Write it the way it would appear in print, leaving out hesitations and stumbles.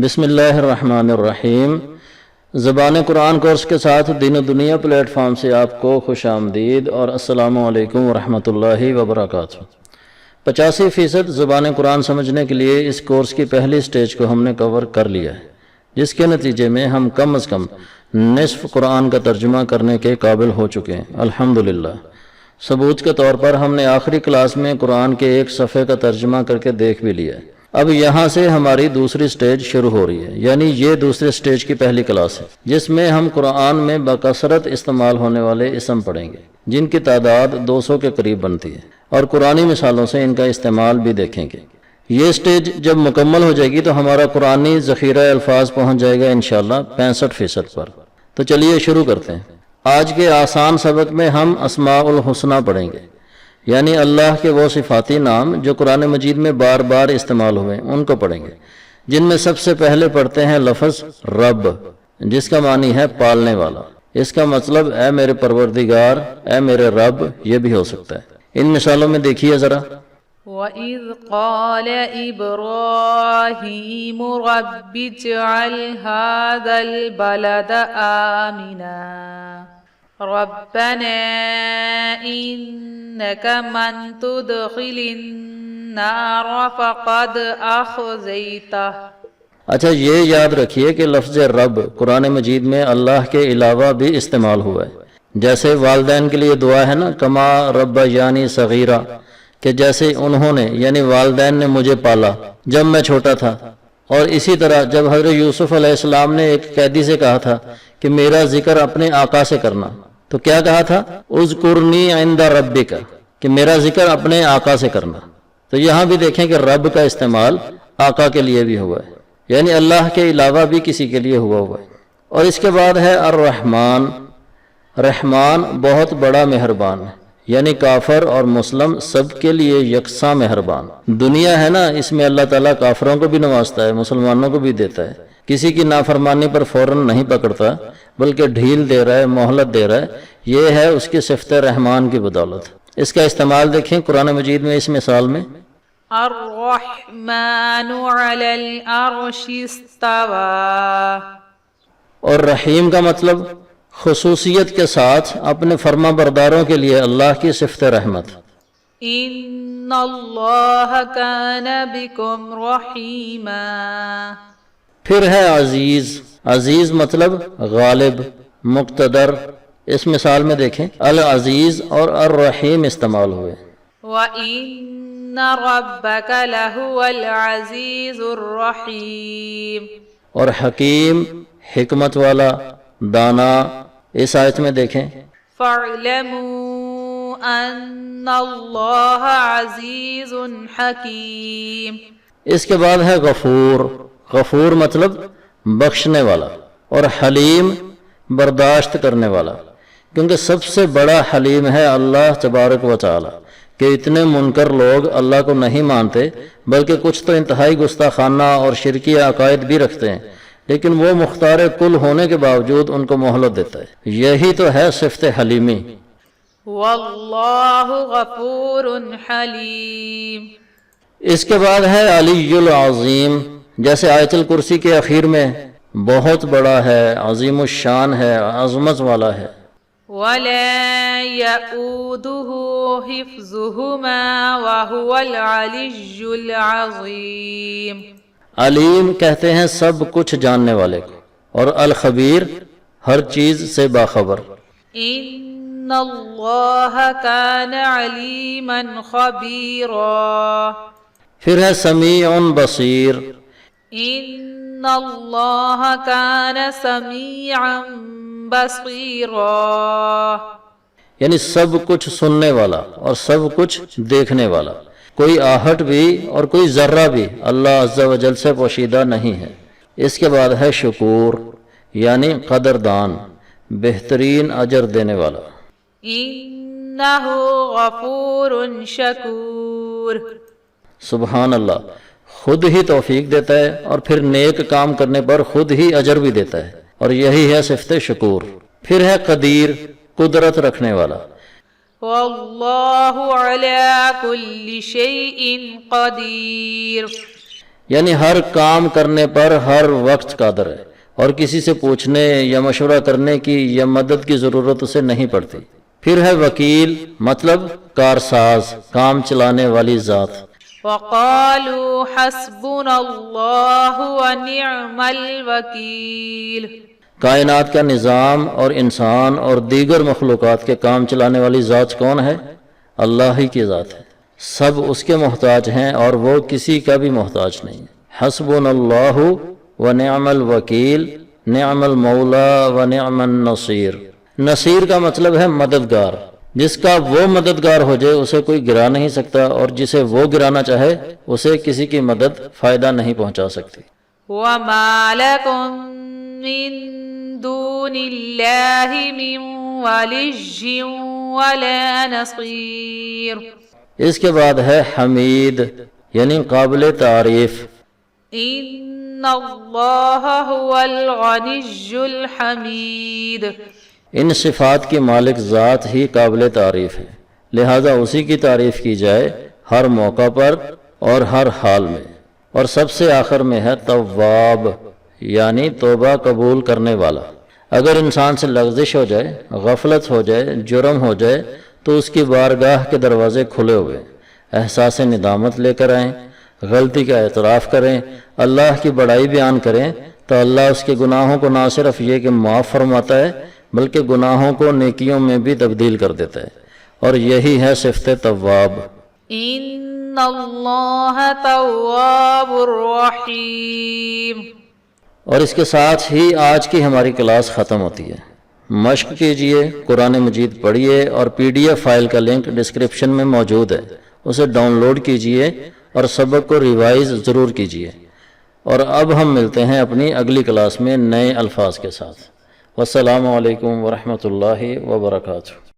بسم اللہ الرحمن الرحیم۔ زبان قرآن کورس کے ساتھ دین و دنیا پلیٹ فارم سے آپ کو خوش آمدید اور السلام علیکم ورحمۃ اللہ وبرکاتہ۔ 85% زبان قرآن سمجھنے کے لیے اس کورس کی پہلی سٹیج کو ہم نے کور کر لیا ہے، جس کے نتیجے میں ہم کم از کم نصف قرآن کا ترجمہ کرنے کے قابل ہو چکے ہیں الحمدللہ۔ ثبوت کے طور پر ہم نے آخری کلاس میں قرآن کے ایک صفحے کا ترجمہ کر کے دیکھ بھی لیا ہے۔ اب یہاں سے ہماری دوسری سٹیج شروع ہو رہی ہے، یعنی یہ دوسرے سٹیج کی پہلی کلاس ہے، جس میں ہم قرآن میں بکثرت استعمال ہونے والے اسم پڑھیں گے، جن کی تعداد 200 کے قریب بنتی ہے، اور قرآنی مثالوں سے ان کا استعمال بھی دیکھیں گے۔ یہ سٹیج جب مکمل ہو جائے گی تو ہمارا قرآنی ذخیرہ الفاظ پہنچ جائے گا انشاءاللہ 65% پر۔ تو چلیے شروع کرتے ہیں۔ آج کے آسان سبق میں ہم اسماء الحسنہ پڑھیں گے، یعنی اللہ کے وہ صفاتی نام جو قرآن مجید میں بار بار استعمال ہوئے ان کو پڑھیں گے، جن میں سب سے پہلے پڑھتے ہیں لفظ رب، جس کا معنی ہے پالنے والا۔ اس کا مطلب اے میرے پروردگار، اے میرے رب، یہ بھی ہو سکتا ہے۔ ان مثالوں میں دیکھیے ذرا۔ وَإِذْ قَالَ إِبْرَاهِيمُ رَبِّ اجْعَلْ هَذَا الْبَلَدَ آمِنًا رَبَّنَا إِنَّكَ مَن تُدْخِلِ النَّارَ فَقَدْ أَخْزَيْتَهُ۔ اچھا، یہ یاد رکھیے کہ لفظ رب قرآن مجید میں اللہ کے علاوہ بھی استعمال ہوا ہے، جیسے والدین کے لیے دعا ہے نا، کما رب یعنی صغیرہ، کہ جیسے انہوں نے یعنی والدین نے مجھے پالا جب میں چھوٹا تھا۔ اور اسی طرح جب حضرت یوسف علیہ السلام نے ایک قیدی سے کہا تھا کہ میرا ذکر اپنے آقا سے کرنا، تو کیا کہا تھا؟ اذکرنی عند ربک، کہ میرا ذکر اپنے آقا سے کرنا۔ تو یہاں بھی دیکھیں کہ رب کا استعمال آقا کے لیے بھی ہوا ہے، یعنی اللہ کے علاوہ بھی کسی کے لیے ہوا ہے۔ اور اس کے بعد ہے الرحمن۔ رحمان بہت بڑا مہربان ہے، یعنی کافر اور مسلم سب کے لیے یکساں مہربان۔ دنیا ہے نا، اس میں اللہ تعالیٰ کافروں کو بھی نوازتا ہے، مسلمانوں کو بھی دیتا ہے، کسی کی نافرمانی پر فوراً نہیں پکڑتا بلکہ ڈھیل دے رہا ہے، مہلت دے رہا ہے۔ یہ ہے اس کی صفت رحمان کی بدولت۔ اس کا استعمال دیکھیں قرآن مجید میں اس مثال میں۔ الرحمن علی العرش استوى۔ اور رحیم کا مطلب خصوصیت کے ساتھ اپنے فرما برداروں کے لیے اللہ کی صفت رحمت۔ ان اللہ کان بکم رحیما۔ پھر ہے عزیز۔ عزیز مطلب غالب، مقتدر۔ اس مثال میں دیکھیں العزیز اور الرحیم استعمال ہوئے۔ وَإِنَّ رَبَّكَ لَهُوَ الْعَزِيزُ الرَّحِيمُ۔ اور حکیم، حکمت والا، دانا۔ اس آیت میں دیکھیں فَاعْلَمُوا أَنَّ اللَّهَ عَزِيزٌ حَكِيمٌ۔ اس کے بعد ہے غفور۔ غفور مطلب بخشنے والا، اور حلیم برداشت کرنے والا، کیونکہ سب سے بڑا حلیم ہے اللہ تبارک و تعالی، کہ اتنے منکر لوگ اللہ کو نہیں مانتے، بلکہ کچھ تو انتہائی گستاخانہ اور شرکی عقائد بھی رکھتے ہیں، لیکن وہ مختار کل ہونے کے باوجود ان کو مہلت دیتا ہے۔ یہی تو ہے صفت حلیمی۔ واللہ غفور حلیم۔ اس کے بعد ہے علی العظیم، جیسے آیت الکرسی کے اخیر میں بہت بڑا ہے، عظیم الشان ہے، عظمت والا ہے۔ وَلَا يَئُودُهُ حِفْظُهُمَا وَهُوَ الْعَلِيُّ الْعَظِيمُ۔ علیم کہتے ہیں سب کچھ جاننے والے کو، اور الخبیر ہر چیز سے باخبر۔ ان اللہ کان علیما خبیرا۔ پھر ہے سمیع بصیر۔ ان اللہ کان سمیعا بصیرا، یعنی سب کچھ سننے والا اور سب کچھ دیکھنے والا، کوئی آہٹ بھی اور کوئی ذرہ بھی اللہ عز و جل سے پوشیدہ نہیں ہے۔ اس کے بعد ہے شکور، یعنی قدردان، بہترین اجر دینے والا۔ انہ غفور شکور۔ سبحان اللہ، خود ہی توفیق دیتا ہے اور پھر نیک کام کرنے پر خود ہی اجر بھی دیتا ہے، اور یہی ہے صفت شکور۔ پھر ہے قدیر، قدرت رکھنے والا۔ واللہ علی کل شیء قدیر۔ یعنی ہر کام کرنے پر ہر وقت قادر ہے اور کسی سے پوچھنے یا مشورہ کرنے کی یا مدد کی ضرورت اسے نہیں پڑتی۔ پھر ہے وکیل، مطلب کارساز، کام چلانے والی ذات۔ وقالوا حسبنا اللہ ونعم الوکیل۔ کائنات کا نظام اور انسان اور دیگر مخلوقات کے کام چلانے والی ذات کون ہے؟ اللہ ہی کی ذات ہے۔ سب اس کے محتاج ہیں اور وہ کسی کا بھی محتاج نہیں۔ حسبنا اللہ ونعم الوکیل، نعم المولا ونعم النصیر۔ نصیر کا مطلب ہے مددگار۔ جس کا وہ مددگار ہو جائے اسے کوئی گرا نہیں سکتا، اور جسے وہ گرانا چاہے اسے کسی کی مدد فائدہ نہیں پہنچا سکتی۔ وما لكم من دون اللہ من ولی ولا نصیر۔ اس کے بعد ہے حمید، یعنی قابل تعریف۔ ان اللہ هو الغنی الحمید۔ ان صفات کی مالک ذات ہی قابل تعریف ہے، لہذا اسی کی تعریف کی جائے ہر موقع پر اور ہر حال میں۔ اور سب سے آخر میں ہے تواب، یعنی توبہ قبول کرنے والا۔ اگر انسان سے لغزش ہو جائے، غفلت ہو جائے، جرم ہو جائے تو اس کی بارگاہ کے دروازے کھلے ہوئے، احساس ندامت لے کر آئیں، غلطی کا اعتراف کریں، اللہ کی بڑائی بیان کریں تو اللہ اس کے گناہوں کو نہ صرف یہ کہ معاف فرماتا ہے بلکہ گناہوں کو نیکیوں میں بھی تبدیل کر دیتا ہے، اور یہی ہے صفت تواب۔ ان اللہ تواب الرحیم۔ اور اس کے ساتھ ہی آج کی ہماری کلاس ختم ہوتی ہے۔ مشق کیجئے، قرآن مجید پڑھیے، اور PDF فائل کا لنک ڈسکرپشن میں موجود ہے، اسے ڈاؤن لوڈ کیجئے اور سبق کو ریوائز ضرور کیجئے۔ اور اب ہم ملتے ہیں اپنی اگلی کلاس میں نئے الفاظ کے ساتھ۔ والسلام علیکم ورحمۃ اللہ وبرکاتہ۔